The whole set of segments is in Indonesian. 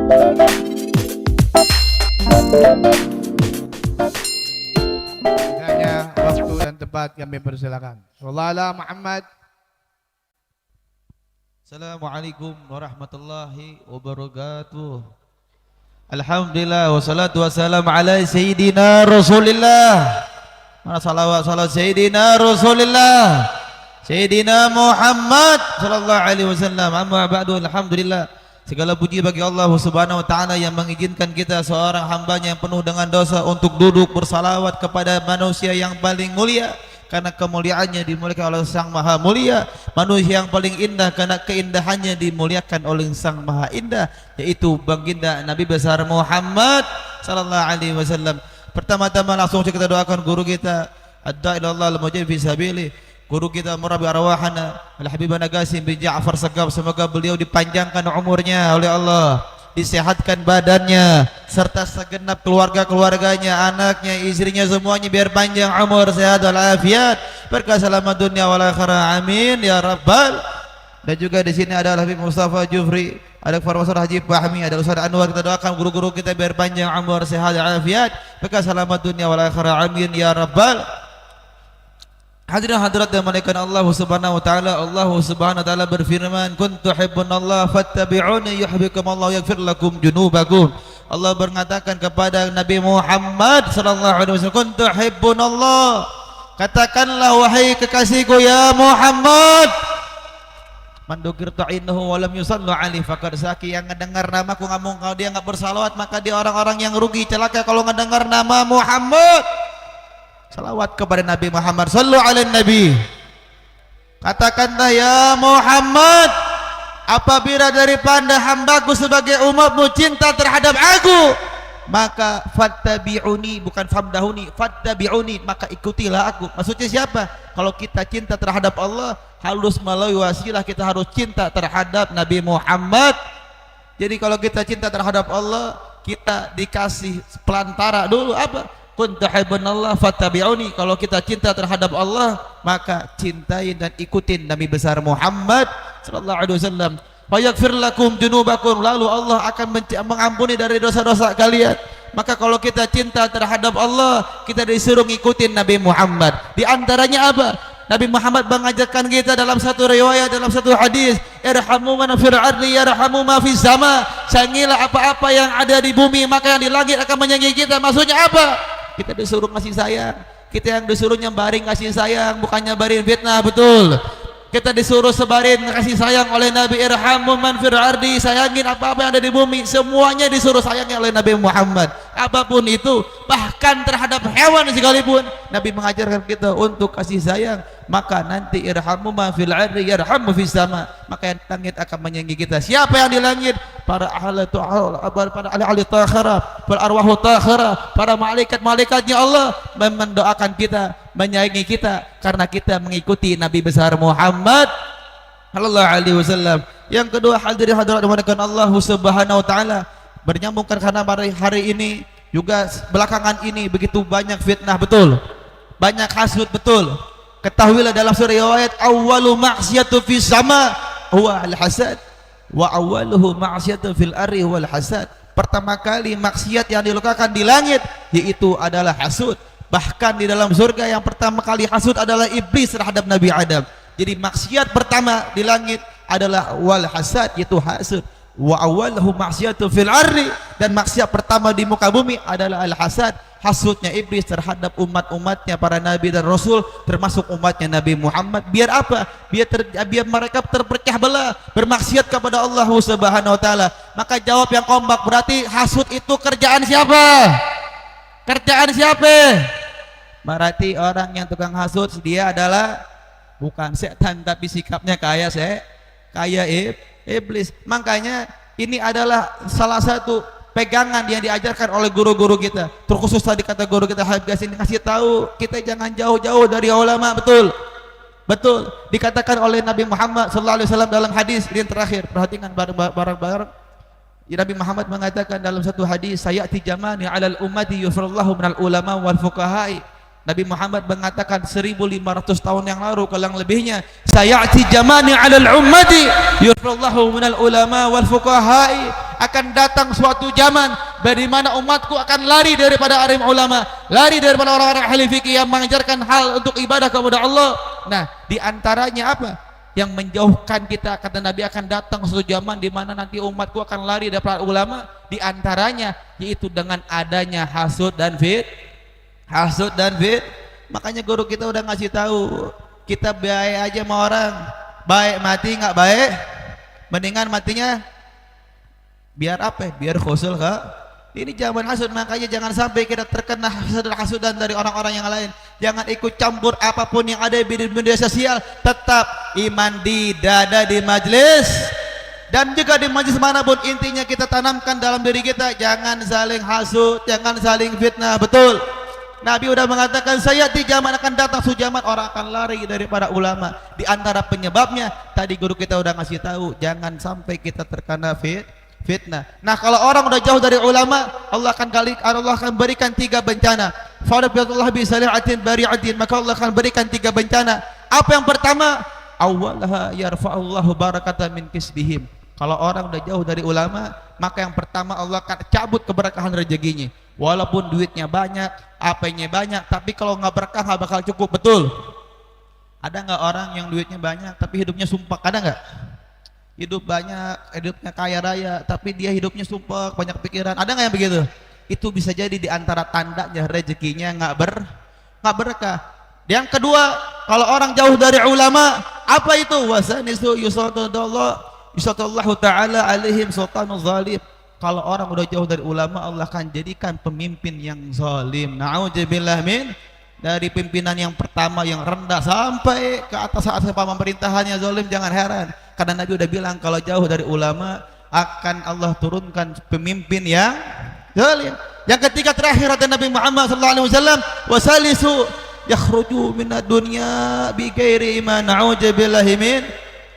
Hanya waktu dan tempat kami persilakan. Sallallahu Muhammad. Assalamualaikum warahmatullahi wabarakatuh. Alhamdulillah wassalatu wassalamu ala sayyidina Rasulillah. Mana salawat sayyidina Rasulillah Sayyidina Muhammad sallallahu alaihi wasallam. Amma ba'du, alhamdulillah. Segala puji bagi Allah Subhanahu wa taala yang mengizinkan kita seorang hambanya yang penuh dengan dosa untuk duduk bersalawat kepada manusia yang paling mulia, karena kemuliaannya dimuliakan oleh Sang Maha Mulia. Manusia yang paling indah karena keindahannya dimuliakan oleh Sang Maha Indah, yaitu baginda Nabi besar Muhammad sallallahu alaihi wasallam. Pertama-tama langsung kita doakan guru kita Ad-Da'i ilallah al-Mujahid fi sabilillah, guru kita Murabbi arwahana Al-Habibana Qasim bin Ja'far Sagaf. Semoga beliau dipanjangkan umurnya oleh Allah, disehatkan badannya, serta segenap keluarga-keluarganya, anaknya, istrinya, semuanya biar panjang umur, sehat walafiat, berkah selamat dunia wal akhirah, amin ya rabbal. Dan juga di sini ada Habib Mustafa Jufri, ada Profesor Haji Fahmi, ada Ustaz Anwar. Kita doakan guru-guru kita biar panjang umur, sehat walafiat, berkah selamat dunia wal akhirah, amin ya rabbal. Hadirin hadirat yang dimuliakan Allah Subhanahu wa taala, Allah Subhanahu wa taala berfirman, "Kuntu hibbunallah fattabi'uni yuhibbukumullah yaghfir lakum dzunubakum." Allah mengatakan kepada Nabi Muhammad sallallahu alaihi wasallam, "Kuntu hibbunallah." Katakanlah wahai kekasihku ya Muhammad, mandukir ta'innahu wa lam yusallu alaihi faqad saki. Yang mendengar namaku ngomong kalau dia enggak bersalawat, maka dia orang-orang yang rugi, celaka kalau mendengar nama Muhammad. Salawat kepada Nabi Muhammad, sallu ala Nabi. Katakanlah ya Muhammad, apabila daripada hambaku sebagai umatmu cinta terhadap aku, maka fattabi'uni, bukan famdahuni, fattabi'uni, maka ikutilah aku. Maksudnya siapa? Kalau kita cinta terhadap Allah, harus melalui wasilah, kita harus cinta terhadap Nabi Muhammad. Jadi kalau kita cinta terhadap Allah, kita dikasih pelantara dulu apa? Kuntu hibbunallah fattabi'uni. Kalau kita cinta terhadap Allah, maka cintai dan ikutin Nabi besar Muhammad sallallahu alaihi wasallam. Fa yaghfir lakum dzunubakum, lalu Allah akan mengampuni dari dosa-dosa kalian. Maka kalau kita cinta terhadap Allah, kita disuruh ngikutin Nabi Muhammad. Di antaranya apa? Nabi Muhammad mengajarkan kita dalam satu riwayat, dalam satu hadis, irhamu man fil ardi yarhamu ma fis sama. Sayangilah apa-apa yang ada di bumi, maka yang di langit akan menyayangi kita. Maksudnya apa? Kita disuruh kasih sayang, kita yang disuruh nyebarin kasih sayang, bukan nyebarin fitnah, betul. Kita disuruh sebarin kasih sayang oleh Nabi, irhamu man fil ardi, sayangin apa-apa yang ada di bumi, semuanya disuruh sayangi oleh Nabi Muhammad. Apapun itu, bahkan terhadap hewan sekalipun, Nabi mengajarkan kita untuk kasih sayang. Maka nanti irhamu man fil ardi yarhamu fis sama, maka yang di langit akan menyayangi kita. Siapa yang di langit? Para ahli takhara, para arwahu takhara, para malaikat-malaikatnya Allah mendoakan kita, menyayangi kita karena kita mengikuti Nabi besar Muhammad sallallahu alaihi wasallam. Yang kedua, hadirin hadirat dimuliakan Allah Subhanahu wa taala, bernyambungkan karena hari ini juga belakangan ini begitu banyak fitnah, betul, banyak hasud, betul. Ketahuilah dalam surah riwayat, awwalu ma'siyatu fis sama huwa al-hasad wa awwaluhu ma'siyatu fil ardi wal hasad. Pertama kali maksiat yang dilakukan di langit yaitu adalah hasud. Bahkan di dalam surga yang pertama kali hasud adalah iblis terhadap Nabi Adam. Jadi maksiat pertama di langit adalah wal hasad, yaitu hasud. Wa awwaluhu ma'siyatu fil ardi, dan maksiat pertama di muka bumi adalah al hasad, hasudnya iblis terhadap umat-umatnya para nabi dan rasul, termasuk umatnya Nabi Muhammad. Biar apa? Biar mereka terpecah belah, bermaksiat kepada Allah Subhanahu wa taala. Maka jawab yang kompak, berarti hasud itu kerjaan siapa? Kerjaan siapa? Berarti orang yang tukang hasud, dia adalah bukan setan, tapi sikapnya kayak iblis. Makanya ini adalah salah satu pegangan yang diajarkan oleh guru-guru kita, terkhusus tadi kata guru kita Habib Qasim kasih tahu kita jangan jauh-jauh dari ulama. Betul dikatakan oleh Nabi Muhammad sallallahu alaihi wasallam dalam hadis yang terakhir. Perhatikan bareng-bareng. Nabi Muhammad mengatakan dalam satu hadis, sayati zamani 'alal ummati yufrallahu minal ulama wal fuqaha'i. Nabi Muhammad mengatakan 1500 tahun yang lalu, kalau yang lebihnya, sayati zamani 'alal ummati yufrallahu minal ulama wal fuqaha'i, akan datang suatu zaman dari mana umatku akan lari daripada alim ulama, lari daripada orang-orang ahli fikih yang mengajarkan hal untuk ibadah kepada Allah. Nah, di antaranya apa yang menjauhkan kita, kata Nabi, akan datang suatu zaman di mana nanti umatku akan lari daripada ulama, di antaranya yaitu dengan adanya hasud dan makanya guru kita udah ngasih tahu, kita baik aja sama orang, baik mati nggak baik, mendingan matinya biar apa? Biar khusul kak. Ini zaman hasud, makanya jangan sampai kita terkena hasudan dari orang-orang yang lain. Jangan ikut campur apapun yang ada di media sosial. Tetap iman di dada, di majelis, dan juga di majelis manapun. Intinya kita tanamkan dalam diri kita, jangan saling hasud, jangan saling fitnah. Betul, Nabi udah mengatakan, saya di zaman akan datang suatu zaman orang akan lari daripada ulama. Di antara penyebabnya tadi guru kita udah ngasih tahu, jangan sampai kita terkena fitnah. Nah, kalau orang udah jauh dari ulama, Allah akan berikan 3 bencana. Fa'adatullah bi salihatin bari'atin, maka Allah akan berikan 3 bencana. Apa yang pertama? Awwalaha yarfa'ullahu barakatan min kisbihim. Kalau orang udah jauh dari ulama, maka yang pertama Allah akan cabut keberkahan rezekinya. Walaupun duitnya banyak, apanya banyak, tapi kalau nggak berkah nggak bakal cukup. Betul? Ada nggak orang yang duitnya banyak tapi hidupnya sumpah? Ada nggak? Hidup banyak, hidupnya kaya raya, tapi dia hidupnya sumpah, banyak pikiran. Ada nggak yang begitu? Itu bisa jadi di antara tandanya rezekinya nggak berkah. Yang kedua, kalau orang jauh dari ulama, apa itu? Wasanisu yusatullahu ta'ala alaihim sultanul zalim. Kalau orang udah jauh dari ulama, Allah akan jadikan pemimpin yang zalim. Na'udzubillah min, dari pimpinan yang pertama yang rendah sampai ke atas saat pemerintahannya zalim. Jangan heran, karena Nabi udah bilang kalau jauh dari ulama akan Allah turunkan pemimpin yang zalim. Yang ketiga terakhir kata Nabi Muhammad sallallahu alaihi wasallam, wasalisu yakhruju minad dunya bi ghairi iman. Na'udzubillahi min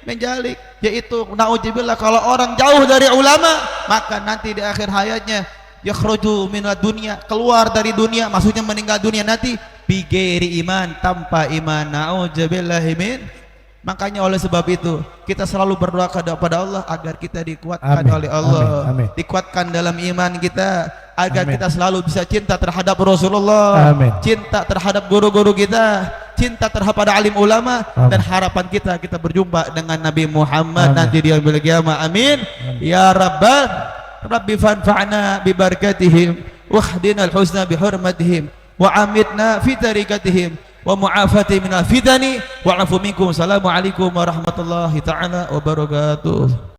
menjalik, yaitu na'udzubillah kalau orang jauh dari ulama, maka nanti di akhir hayatnya yakhruju minad dunya, keluar dari dunia, maksudnya meninggal dunia nanti bi ghairi iman, tanpa iman. Na'udzubillahi min. Makanya oleh sebab itu kita selalu berdoa kepada Allah agar kita dikuatkan oleh Allah, dikuatkan dalam iman kita, agar kita selalu bisa cinta terhadap Rasulullah, cinta terhadap guru-guru kita, cinta terhadap alim ulama, dan harapan kita berjumpa dengan Nabi Muhammad nanti di yaumil qiyamah. Amin. Ya Rabbal Rabbi fanfa'na bi barakatihim wahdina al-husna bi hurmatihim wa amitna fi tariqatihim wa mu'afati minal fitani wa afu minkum. Assalamualaikum warahmatullahi ta'ala wabarakatuh.